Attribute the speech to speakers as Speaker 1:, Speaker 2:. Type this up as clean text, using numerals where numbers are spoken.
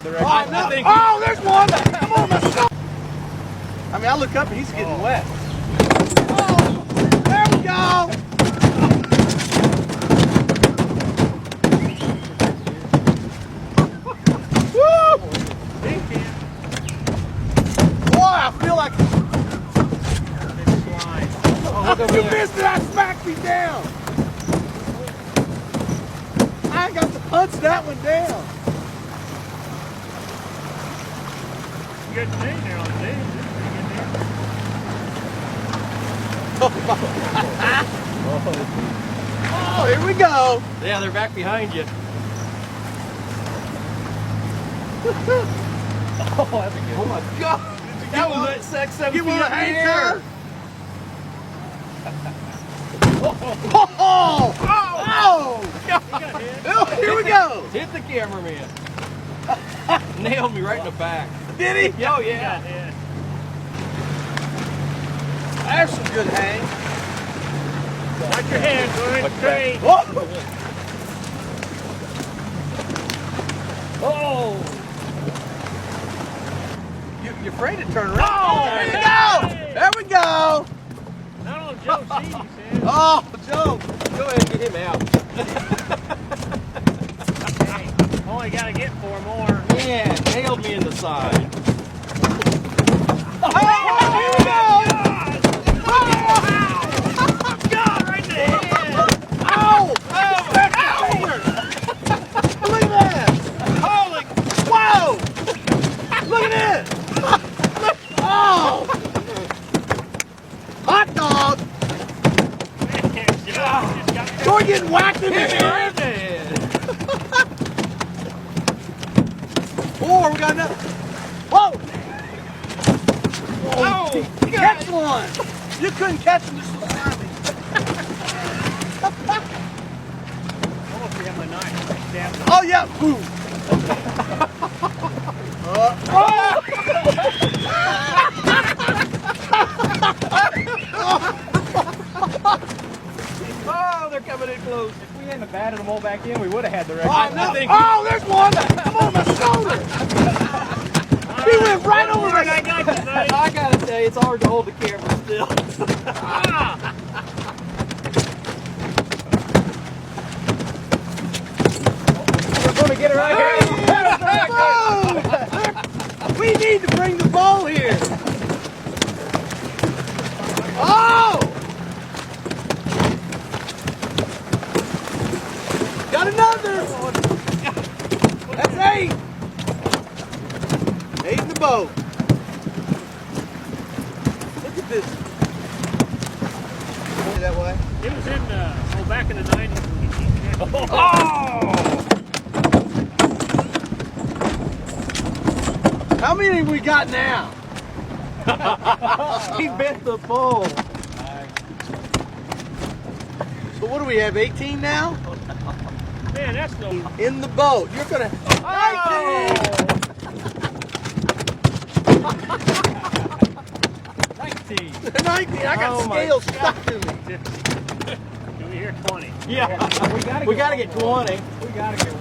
Speaker 1: Oh, there's one! Come on, let's go! I mean, I look up and he's getting wet. Oh, there we go! Woo! Boy, I feel like... You missed it! I smacked me down! I ain't got to punch that one down.
Speaker 2: Good thing there on the day.
Speaker 1: Oh, here we go.
Speaker 3: Yeah, they're back behind you.
Speaker 2: Oh, that's a good
Speaker 1: Oh my God.
Speaker 3: That was like 6, 7
Speaker 1: You
Speaker 3: feet
Speaker 1: want
Speaker 3: up
Speaker 1: to
Speaker 3: in the
Speaker 1: hang
Speaker 3: air.
Speaker 1: her? Oh! Oh! Oh! Here we go.
Speaker 3: Hit the cameraman. Nailed me right in the back.
Speaker 1: Did he?
Speaker 3: Oh, yeah.
Speaker 1: There's some good hang.
Speaker 2: Watch your hands, Lauren. Straight.
Speaker 1: Oh!
Speaker 2: Oh!
Speaker 1: You're afraid to turn around.
Speaker 2: Oh,
Speaker 1: There we
Speaker 2: hey!
Speaker 1: go. There we go.
Speaker 2: Not on Joe C, he said.
Speaker 1: Oh, Joe.
Speaker 3: Go ahead and get him out.
Speaker 2: Hey, only got to get 4 more.
Speaker 3: Man, nailed me in the side.
Speaker 1: Oh, here we go.
Speaker 2: God, right in the head.
Speaker 1: Oh! Back over. Look at that.
Speaker 2: Holy.
Speaker 1: Whoa! Look at this. Oh! Hot dog. You're getting whacked in the head. Oh, we got another. Whoa!
Speaker 3: Oh,
Speaker 1: Catch one! You couldn't catch him just behind me.
Speaker 2: Almost have my knife. Stab him.
Speaker 1: Oh, yeah. Boom.
Speaker 3: Oh, they're coming in close.
Speaker 2: If we hadn't batted them all back in, we would have had the record.
Speaker 1: Oh, no. Oh, there's one. Come on my shoulder. He went right over my
Speaker 2: I got you, buddy.
Speaker 3: I gotta say, it's hard to hold the camera still.
Speaker 2: We're going to get it right here.
Speaker 1: We need to bring the ball here. Oh! Got another. That's 8. 8 in the boat. Look at this. That way.
Speaker 2: It was in, back in the 90s.
Speaker 1: Oh! How many have we got now?
Speaker 3: He bent the pole.
Speaker 1: So what do we have, 18 now?
Speaker 2: Man, that's no...
Speaker 1: In the boat. You're gonna...
Speaker 2: 19.
Speaker 1: 19! I got scales stuck to me.
Speaker 2: Do we hear 20?
Speaker 3: Yeah.
Speaker 2: We
Speaker 3: We gotta get 20.
Speaker 2: We got to get one.